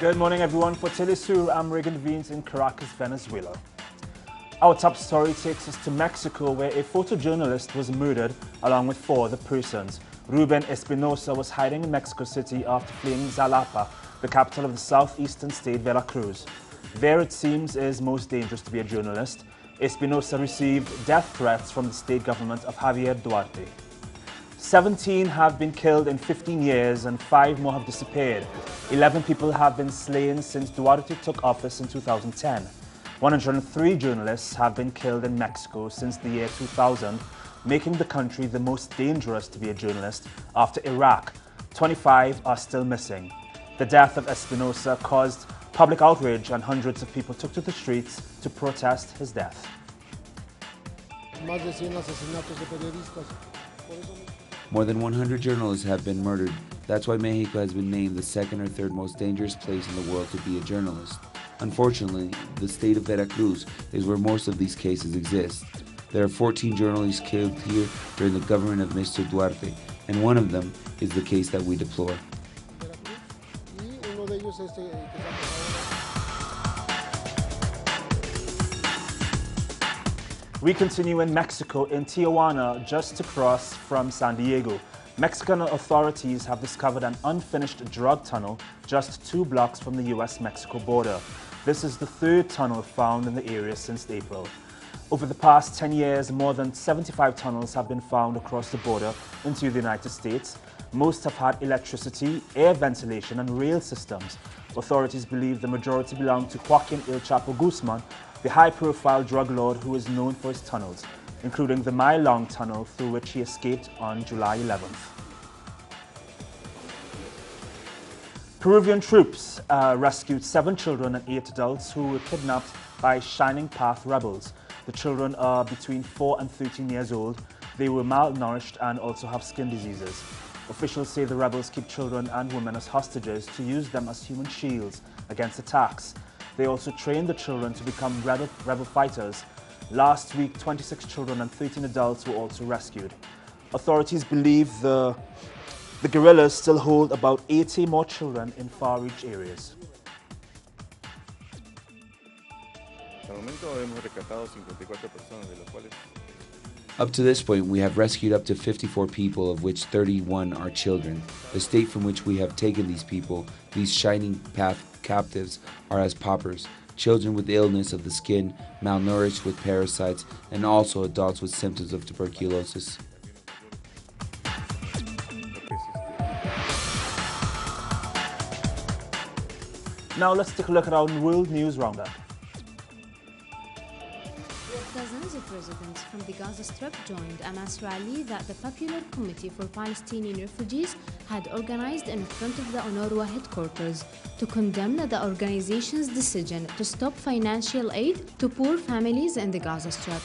Good morning, everyone. For Telesur, I'm Regan Veens in Caracas, Venezuela. Our top story takes us to Mexico, where a photojournalist was murdered along with 4 other persons. Ruben Espinosa was hiding in Mexico City after fleeing Jalapa, the capital of the southeastern state, Veracruz. There, it seems, is most dangerous to be a journalist. Espinosa received death threats from the state government of Javier Duarte. 17 have been killed in 15 years and 5 more have disappeared. 11 people have been slain since Duarte took office in 2010. 103 journalists have been killed in Mexico since the year 2000, making the country the most dangerous to be a journalist after Iraq. 25 are still missing. The death of Espinosa caused public outrage and hundreds of people took to the streets to protest his death. More than 100 journalists have been murdered. That's why Mexico has been named the 2nd or 3rd most dangerous place in the world to be a journalist. Unfortunately, the state of Veracruz is where most of these cases exist. There are 14 journalists killed here during the government of Mr. Duarte, and one of them is the case that we deplore. We continue in Mexico, in Tijuana, just across from San Diego. Mexican authorities have discovered an unfinished drug tunnel just 2 blocks from the US-Mexico border. This is the 3rd tunnel found in the area since April. Over the past 10 years, more than 75 tunnels have been found across the border into the United States. Most have had electricity, air ventilation, and rail systems. Authorities believe the majority belong to Joaquin El Chapo Guzman, the high-profile drug lord who is known for his tunnels, including the mile-long tunnel through which he escaped on July 11th. Peruvian troops rescued 7 children and 8 adults who were kidnapped by Shining Path rebels. The children are between 4 and 13 years old. They were malnourished and also have skin diseases. Officials say the rebels keep children and women as hostages to use them as human shields against attacks. They also train the children to become rebel fighters. Last week, 26 children and 13 adults were also rescued. Authorities believe the guerrillas still hold about 80 more children in far-reach areas. Up to this point, we have rescued up to 54 people, of which 31 are children. The state from which we have taken these people, these Shining Path captives, are as paupers, children with illness of the skin, malnourished with parasites, and also adults with symptoms of tuberculosis. Now let's take a look at our World News Roundup. Dozens of residents from the Gaza Strip joined a mass rally that the Popular Committee for Palestinian Refugees had organized in front of the UNRWA headquarters to condemn the organization's decision to stop financial aid to poor families in the Gaza Strip.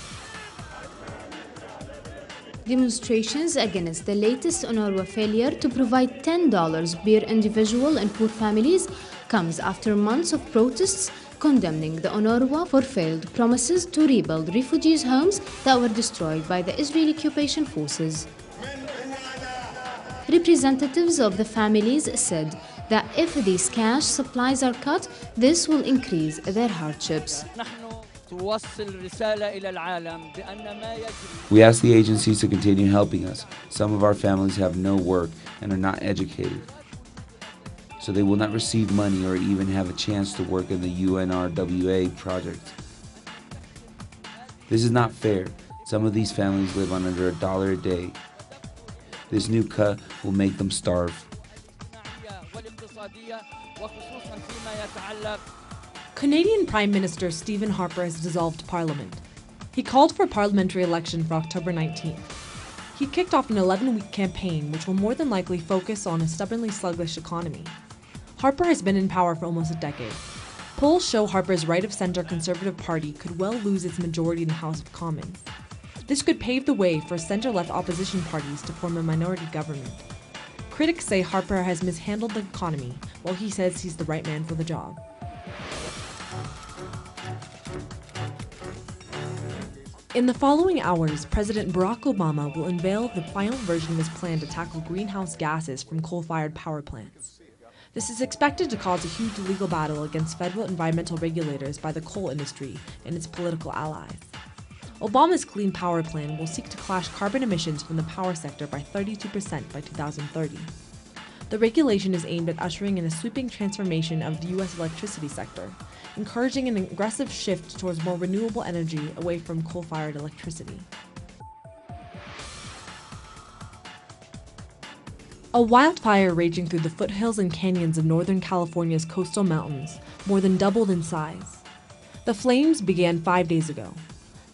Demonstrations against the latest UNRWA failure to provide $10 per individual in poor families comes after months of protests condemning the UNRWA for failed promises to rebuild refugees' homes that were destroyed by the Israeli occupation forces. Representatives of the families said that if these cash supplies are cut, this will increase their hardships. We ask the agencies to continue helping us. Some of our families have no work and are not educated, so they will not receive money or even have a chance to work in the UNRWA project. This is not fair. Some of these families live on under $1 a day. This new cut will make them starve. Canadian Prime Minister Stephen Harper has dissolved Parliament. He called for a parliamentary election for October 19th. He kicked off an 11-week campaign which will more than likely focus on a stubbornly sluggish economy. Harper has been in power for almost a decade. Polls show Harper's right-of-center Conservative Party could well lose its majority in the House of Commons. This could pave the way for center-left opposition parties to form a minority government. Critics say Harper has mishandled the economy, while he says he's the right man for the job. In the following hours, President Barack Obama will unveil the final version of his plan to tackle greenhouse gases from coal-fired power plants. This is expected to cause a huge legal battle against federal environmental regulators by the coal industry and its political allies. Obama's Clean Power Plan will seek to slash carbon emissions from the power sector by 32% by 2030. The regulation is aimed at ushering in a sweeping transformation of the U.S. electricity sector, encouraging an aggressive shift towards more renewable energy away from coal-fired electricity. A wildfire raging through the foothills and canyons of Northern California's coastal mountains more than doubled in size. The flames began 5 days ago.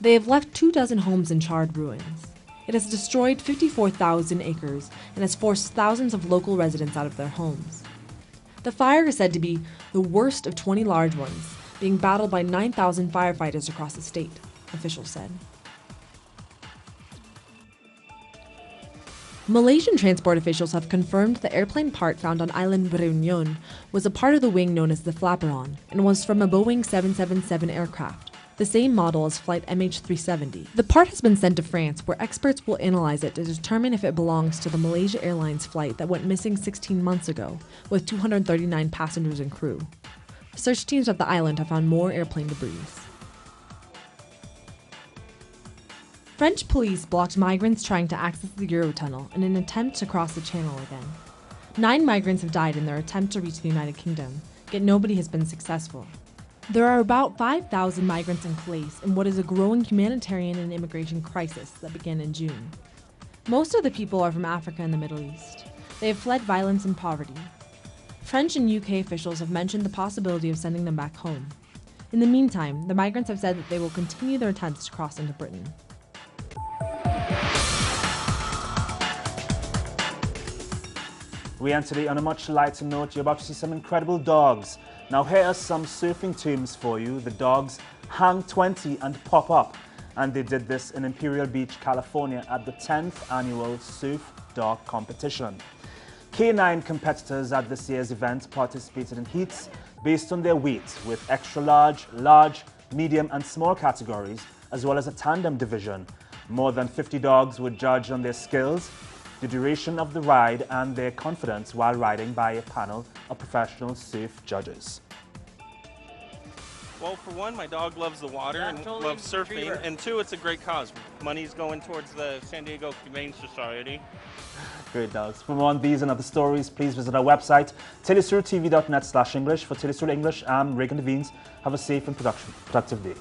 They have left 24 homes in charred ruins. It has destroyed 54,000 acres and has forced thousands of local residents out of their homes. The fire is said to be the worst of 20 large ones, being battled by 9,000 firefighters across the state, officials said. Malaysian transport officials have confirmed the airplane part found on island Reunion was a part of the wing known as the flaperon and was from a Boeing 777 aircraft, the same model as flight MH370. The part has been sent to France, where experts will analyze it to determine if it belongs to the Malaysia Airlines flight that went missing 16 months ago, with 239 passengers and crew. Search teams at the island have found more airplane debris. French police blocked migrants trying to access the Eurotunnel in an attempt to cross the channel again. 9 migrants have died in their attempt to reach the United Kingdom, yet nobody has been successful. There are about 5,000 migrants in Calais in what is a growing humanitarian and immigration crisis that began in June. Most of the people are from Africa and the Middle East. They have fled violence and poverty. French and UK officials have mentioned the possibility of sending them back home. In the meantime, the migrants have said that they will continue their attempts to cross into Britain. We end today on a much lighter note. You're about to see some incredible dogs. Now here are some surfing terms for you. The dogs hang 20 and pop up. And they did this in Imperial Beach, California at the 10th annual Surf Dog Competition. K9 competitors at this year's event participated in heats based on their weight, with extra large, large, medium and small categories, as well as a tandem division. More than 50 dogs were judged on their skills, the duration of the ride and their confidence while riding by a panel of professional surf judges. Well, for one, my dog loves the water and loves surfing, and 2, it's a great cause. Money's going towards the San Diego Humane Society. Great dogs. For more on these and other stories, please visit our website, telesurtv.net/English. For Telesur English, I'm Regan Devines. Have a safe and productive day.